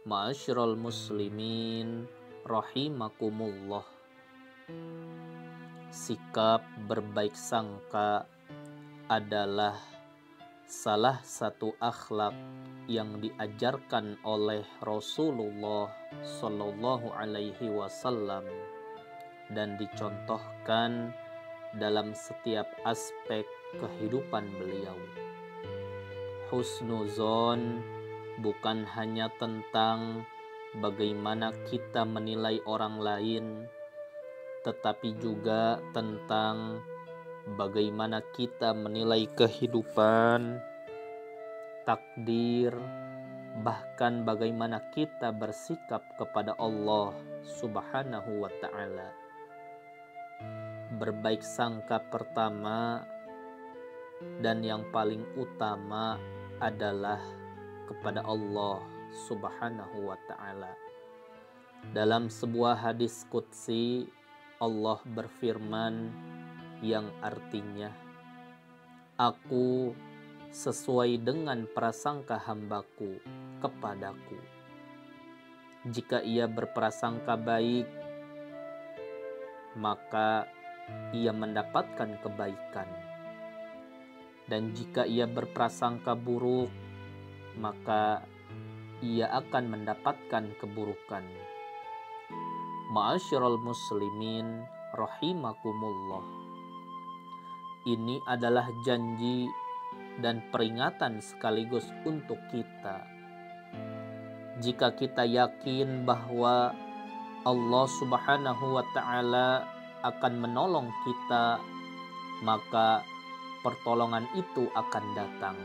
Ma'asyiral muslimin rahimakumullah. Sikap berbaik sangka adalah salah satu akhlak yang diajarkan oleh Rasulullah Shallallahu Alaihi Wasallam dan dicontohkan dalam setiap aspek kehidupan beliau. Husnuzon bukan hanya tentang bagaimana kita menilai orang lain, tetapi juga tentang bagaimana kita menilai kehidupan, takdir, bahkan bagaimana kita bersikap kepada Allah Subhanahu wa Ta'ala. Berbaik sangka pertama dan yang paling utama adalah kepada Allah Subhanahu wa Ta'ala. Dalam sebuah hadis qudsi, Allah berfirman yang artinya, "Aku sesuai dengan prasangka hambaku kepadaku. Jika ia berprasangka baik, maka ia mendapatkan kebaikan. Dan jika ia berprasangka buruk, maka ia akan mendapatkan keburukan." Ma'asyiral muslimin rahimakumullah. Ini adalah janji dan peringatan sekaligus untuk kita. Jika kita yakin bahwa Allah Subhanahu wa Ta'ala akan menolong kita, maka pertolongan itu akan datang.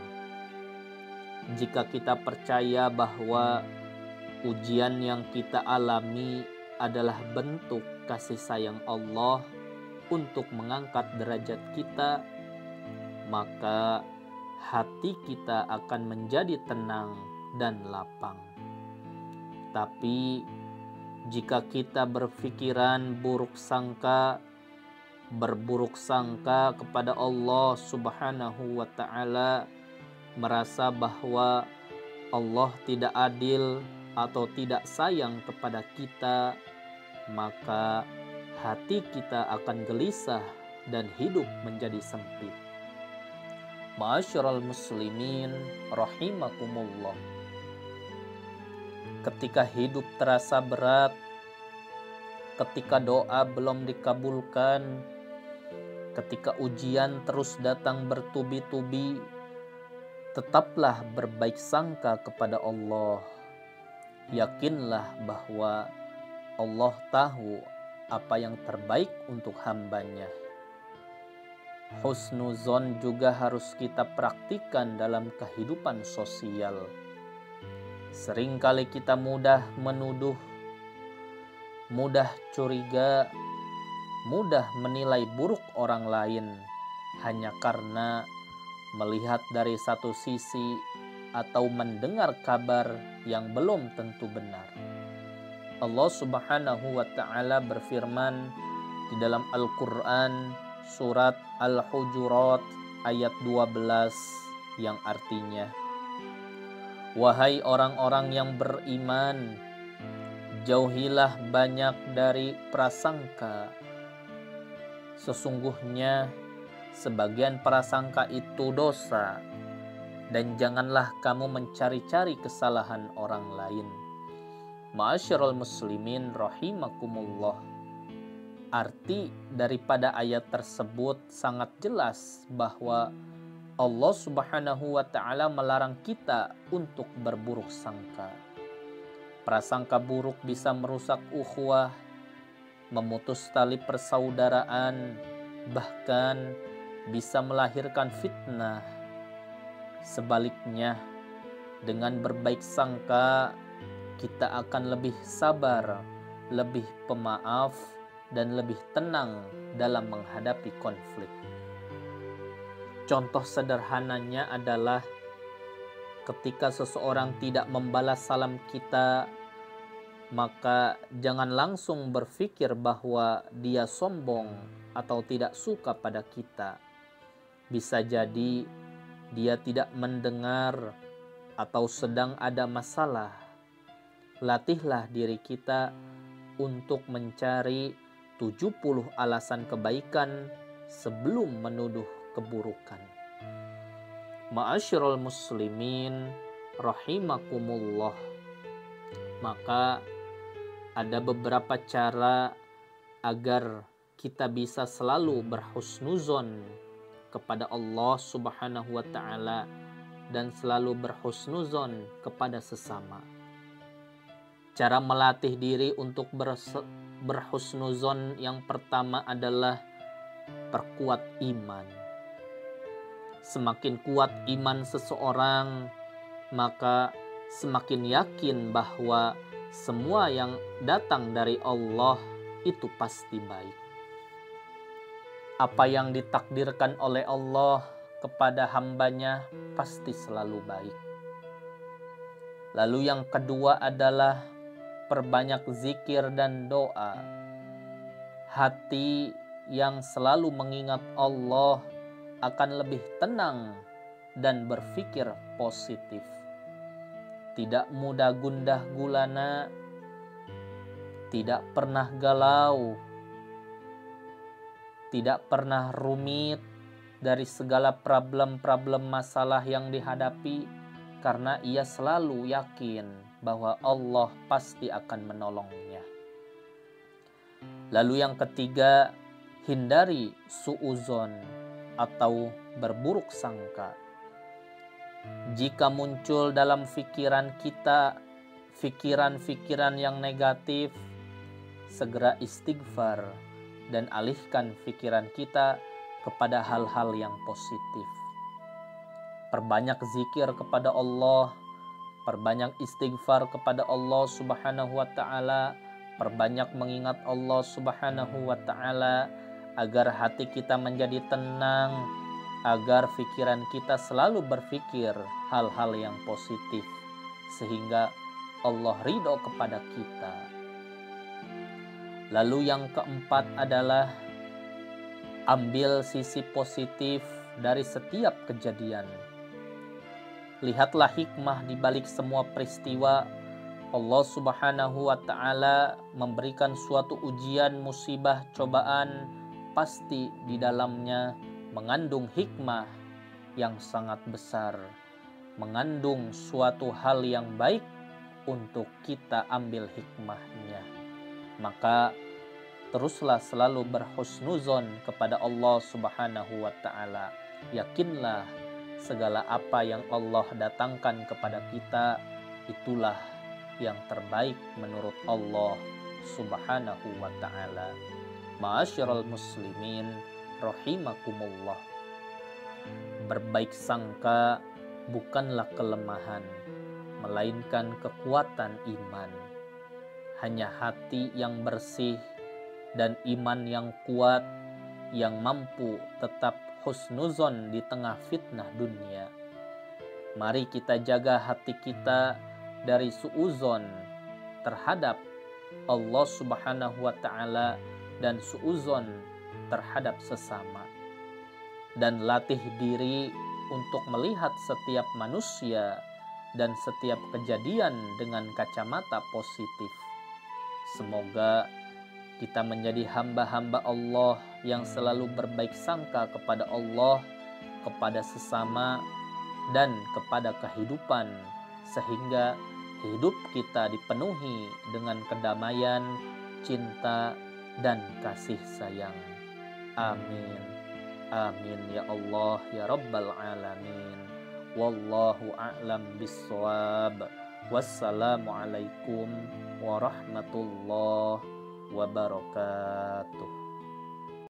Jika kita percaya bahwa ujian yang kita alami adalah bentuk kasih sayang Allah untuk mengangkat derajat kita, maka hati kita akan menjadi tenang dan lapang. Tapi jika kita berpikiran buruk sangka, berburuk sangka kepada Allah Subhanahu wa Ta'ala, merasa bahwa Allah tidak adil atau tidak sayang kepada kita, maka hati kita akan gelisah dan hidup menjadi sempit. Ma'asyiral muslimin rahimakumullah. Ketika hidup terasa berat, ketika doa belum dikabulkan, ketika ujian terus datang bertubi-tubi, tetaplah berbaik sangka kepada Allah. Yakinlah bahwa Allah tahu apa yang terbaik untuk hambanya. Husnuzon juga harus kita praktikkan dalam kehidupan sosial. Seringkali kita mudah menuduh, mudah curiga, mudah menilai buruk orang lain hanya karena melihat dari satu sisi atau mendengar kabar yang belum tentu benar. Allah Subhanahu wa Ta'ala berfirman di dalam Al-Quran surat Al-Hujurat ayat 12 yang artinya, "Wahai orang-orang yang beriman, jauhilah banyak dari prasangka. Sesungguhnya sebagian prasangka itu dosa, dan janganlah kamu mencari-cari kesalahan orang lain." Ma'asyiral muslimin rahimakumullah. Arti daripada ayat tersebut sangat jelas bahwa Allah Subhanahu wa Ta'ala melarang kita untuk berburuk sangka. Prasangka buruk bisa merusak ukhuwah, memutus tali persaudaraan, bahkan bisa melahirkan fitnah. Sebaliknya, dengan berbaik sangka, kita akan lebih sabar, lebih pemaaf, dan lebih tenang dalam menghadapi konflik. Contoh sederhananya adalah ketika seseorang tidak membalas salam kita, maka jangan langsung berpikir bahwa dia sombong atau tidak suka pada kita. Bisa jadi dia tidak mendengar atau sedang ada masalah. latihlah diri kita untuk mencari 70 alasan kebaikan sebelum menuduh keburukan. Ma'asyiral muslimin rahimakumullah. Maka ada beberapa cara agar kita bisa selalu berhusnuzon kepada Allah Subhanahu wa taala dan selalu berhusnuzon kepada sesama. Cara melatih diri untuk berhusnuzon yang pertama adalah perkuat iman. Semakin kuat iman seseorang, maka semakin yakin bahwa semua yang datang dari Allah itu pasti baik. Apa yang ditakdirkan oleh Allah kepada hambanya pasti selalu baik. Lalu yang kedua adalah perbanyak zikir dan doa. Hati yang selalu mengingat Allah akan lebih tenang dan berpikir positif. Tidak mudah gundah gulana, tidak pernah galau, tidak pernah rumit dari segala problem-problem masalah yang dihadapi, karena ia selalu yakin bahwa Allah pasti akan menolongnya. Lalu yang ketiga, hindari suuzon atau berburuk sangka. Jika muncul dalam pikiran kita pikiran-pikiran yang negatif, segera istighfar dan alihkan pikiran kita kepada hal-hal yang positif. Perbanyak zikir kepada Allah, perbanyak istighfar kepada Allah Subhanahu wa taala, perbanyak mengingat Allah Subhanahu wa taala agar hati kita menjadi tenang, agar pikiran kita selalu berpikir hal-hal yang positif sehingga Allah ridho kepada kita. Lalu yang keempat adalah ambil sisi positif dari setiap kejadian. Lihatlah hikmah di balik semua peristiwa. Allah Subhanahu wa taala memberikan suatu ujian, musibah, cobaan, pasti di dalamnya mengandung hikmah yang sangat besar, mengandung suatu hal yang baik untuk kita ambil hikmahnya. Maka teruslah selalu berhusnuzon kepada Allah Subhanahu wa taala. Yakinlah segala apa yang Allah datangkan kepada kita itulah yang terbaik menurut Allah Subhanahu wa taala. Ma'asyiral muslimin rahimakumullah. Berbaik sangka bukanlah kelemahan, melainkan kekuatan iman. Hanya hati yang bersih dan iman yang kuat yang mampu tetap husnuzon di tengah fitnah dunia. Mari kita jaga hati kita dari suuzon terhadap Allah Subhanahu wa taala dan suuzon terhadap sesama. Dan latih diri untuk melihat setiap manusia dan setiap kejadian dengan kacamata positif. Semoga kita menjadi hamba-hamba Allah yang selalu berbaik sangka kepada Allah, kepada sesama, dan kepada kehidupan, sehingga hidup kita dipenuhi dengan kedamaian, cinta, dan kasih sayang. Amin. Amin ya Allah ya Rabbal Alamin. Wallahu a'lam bissawab. Wassalamualaikum warahmatullahi wabarakatuh.